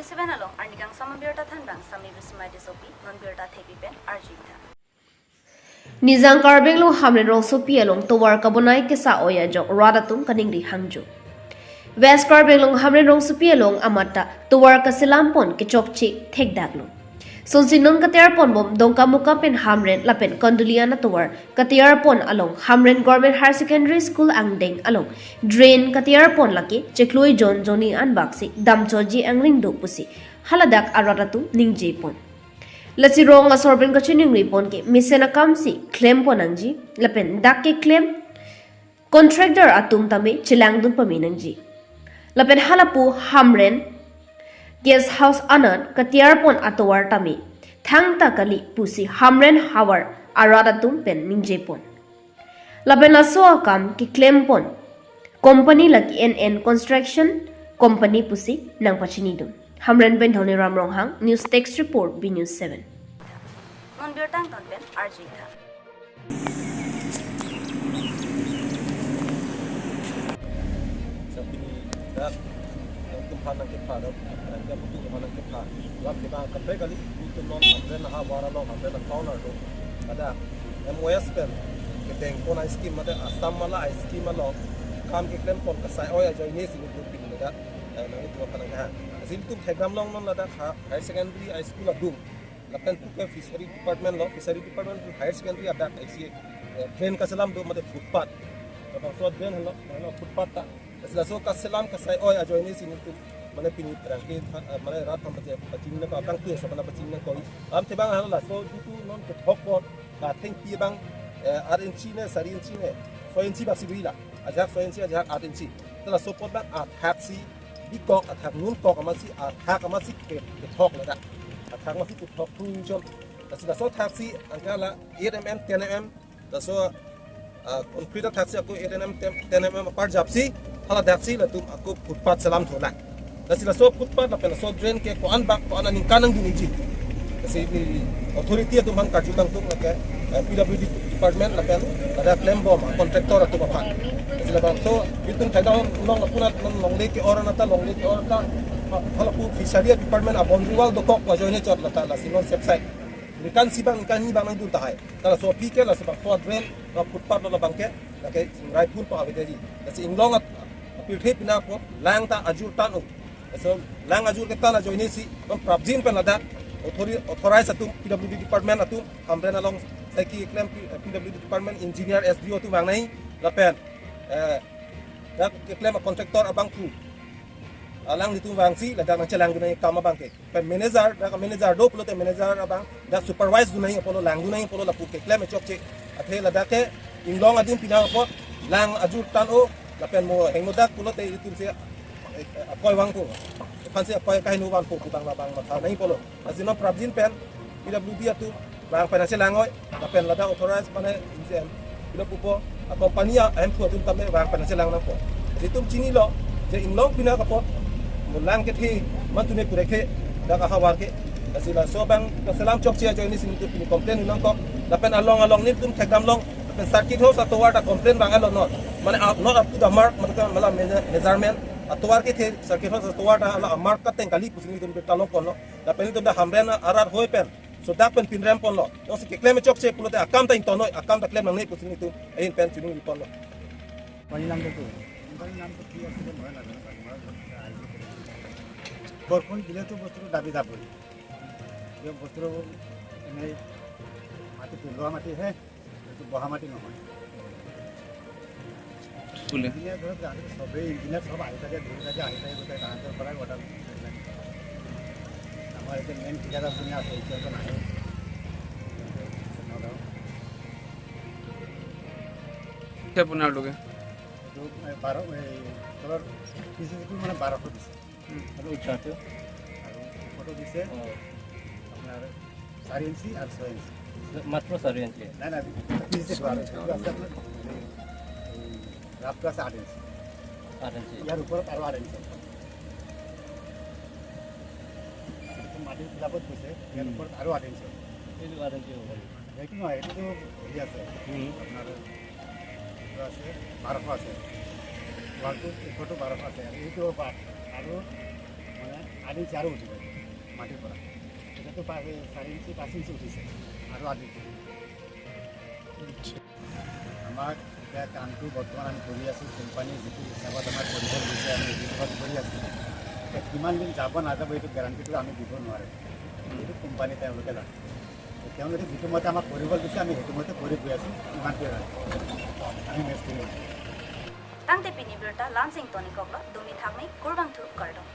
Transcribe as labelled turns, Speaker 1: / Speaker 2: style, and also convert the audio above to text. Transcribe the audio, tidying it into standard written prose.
Speaker 1: 27 along arni kangsam birta thanbang sami bismai disopi non birta thepipen arjita
Speaker 2: Nizang karbeng lo Hamren arongsopi along tower kabonai kesa oya jok radatum kaningri hangjo West karbeng lo Hamren arongsopi along amata tower kasilampon kichokchi thekdaglo Sonsinong katiar pon bom dongka muka pen Hamren lapen konduliana tower katiar pon along Hamren Government Higher Secondary School angdeng along drain katiar pon laki chekloi John Joni anbaksi damchoji angling do pusi haladak aradatu ningje pon Lasi rong asorben kachuning ripon ke misena kamsi claim ponangji lapen dak ke claim contractor atum tame chilang dun paminangji lapen halapu Hamren guest house anan katiar pon atowar tame thangta kali pusi Hamren hawar aradatum pen ningje pon lapen aso akam ki claim pon company laki NN construction company pusi nang pachini dun Hamren ben dhoni ramrong hang news text report B News 7
Speaker 1: non birtang ton ben arjita
Speaker 3: Hanang kita ada, kita butuh hanang kita. Lap kita kafe kali butuh non Hamren ha wara non Hamren counter tu. Ada MOS pen kita yang pon scheme ada asam mala scheme mala kam kita claim pon kasai oya join ni sini tu pin ada. Nanti tu apa nak? Sini tu program long non ada higher secondary high school adum. Lapan tu ke fishery department lo fishery department tu higher secondary ada IC train kasalam tu macam footpath. Kalau tu train hello footpath tak. Setelah so kasalam kasai oya join ni sini tu. Mana pinit terangkit, mana rat macam pacing nak abang tu, sebenarnya pacing nak kau. Am tebang hal lah, so itu non ketok pun, kateng pi bang, RNC ne, sari NC ne, so NC basi beri lah, ajak so NC ajak RNC. Setelah so pun bang, attack si, dikok attack nun kok amasi, attack amasi ketok lah, attack amasi ketok tu jom. Setelah so attack si, angkala 8mm, 10mm, so concrete attack si aku 8mm, 10mm apart japsi, halah japsi lah tu aku footpath salam tu lah. Kasi la so footpath la pela so drain ke ko an bak ko an ning kanang diniji kasi authority atum hang kajutang tum la ke PWD department la pen ada claim bom contractor atu bapa kasi la bang so itun thaidaw long apuna long le ke oran ata long le ke oran ta hala pu fishery department a boundary wall do ko ko joine chot la ta la sinong website nikan sibang nikan ni bang nang dun ta hai ta la so pike la so bak drain la footpath la bang ke la ke right pun pa avedi kasi inglong at pirthe pina po lang ta ajur tan so lang ajur kita la join si on prabjin pen lada authorize atum PWD department atum Hamren along saki claim PWD department engineer SDO tu bang nai la pen dak claim contractor abang tu alang ditu bang si la dak chelang dunai kam abang ke pen manager dak manager do pulo te manager abang dak supervise dunai apolo lang dunai apolo la pu ke claim chok che athe la dak ke inglong adim pina po lang ajur tan o la pen mo hengmo dak pulo te ditu se apoy wang po pansi apoy kahit nuwan po bang labang mata nahi polo asino prabjin pen PWD atu bang financial langoy pen lada authorize mane insen bilo po a kompanya am po tum tame bang financial lang na po ditum chini lo je inglong pina ka po mulang ke thi man tune pure ke da ka hawar ke asila so bang salam chok chia join ni sin tu pini complain nang ko pen along ni tum thekdam long pen circuit house atowar ta complain bang alon not mane not up to the mark mala measurement atowar ke the circuit house atowar ta ala mark ka teng kali pusing tum talong kon lo da pen tum da Hamren arar hoi pen so dak pen pinrem pon lo no si ke claim chok che pulo te akam ta intonoi akam ta claim nang nei pusing tum ein pen tuning pon lo
Speaker 4: pani nam to pani nam to ki asile moy na বরকন দিলে তো বস্ত্র দাবি যাবই এই বস্ত্র এনে মাটি পেলোৱা মাটি হে এইটো বহা মাটি নহয় ফুলে ইঞ্জিনিয়াৰ ধৰক সবেই ইঞ্জিনিয়াৰ সব আহি থাকে ধৰি থাকে আহি থাকে গোটেই তাহাঁতৰ পৰাই অৰ্ডাৰ আমাৰ এতিয়া মেইন ঠিকাদাৰ যোনে আছে এতিয়াতো নাহে
Speaker 5: আপোনাৰ লোকে
Speaker 4: 12 তলৰ পিছটো মানে 1200 দিছে আৰু উঠাতে আৰু ফটো দিছে আপোনাৰ 4 ইঞ্চি আৰু 6 ইঞ্চি
Speaker 6: মাত্ৰ 4 ইঞ্চি
Speaker 4: নাই নাই পিছতে ৰাফটো আছে 8 ইঞ্চি ইয়াৰ ওপৰত আৰু 8 ইঞ্চি মাটিৰ বিলাকত গৈছে ইয়াৰ ওপৰত আৰু 8 ইঞ্চি
Speaker 6: এইটো 8 ইঞ্চি হ'ব
Speaker 4: এইটো নহয় এইটোতো হেৰি আছে আপোনাৰ আছে 1200 আছে ৱালটো 1200 আছে এইটো আৰু মানে আধা ইঞ্চি আৰু উঠিব মাটিৰ পৰা এতিয়াতো 4 ইঞ্চি 5 ইঞ্চি উঠিছে আৰু আধা ইঞ্চি আমাক এতিয়া কামটো বৰ্তমান আমি কৰি আছোঁ কোম্পানীৰ যিটো হিচাপত আমাৰ কৰিব গৈছে আমি সেইটো হিচাপত কৰি আছোঁ কিমান দিন যাব নাযাব এইটো গেৰাণ্টিটো আমি দিব নোৱাৰোঁ এইটো কোম্পানী তেওঁলোকে জানে তেওঁলোকে যিটো মতে আমাক কৰিব দিছে আমি সেইটো মতে কৰি গৈ আছোঁ ইমানটোৱে আমি মেষ্ট্ৰি
Speaker 1: Tang te pini birta lansing toni kokla dumi thakni kurbang thup kardong.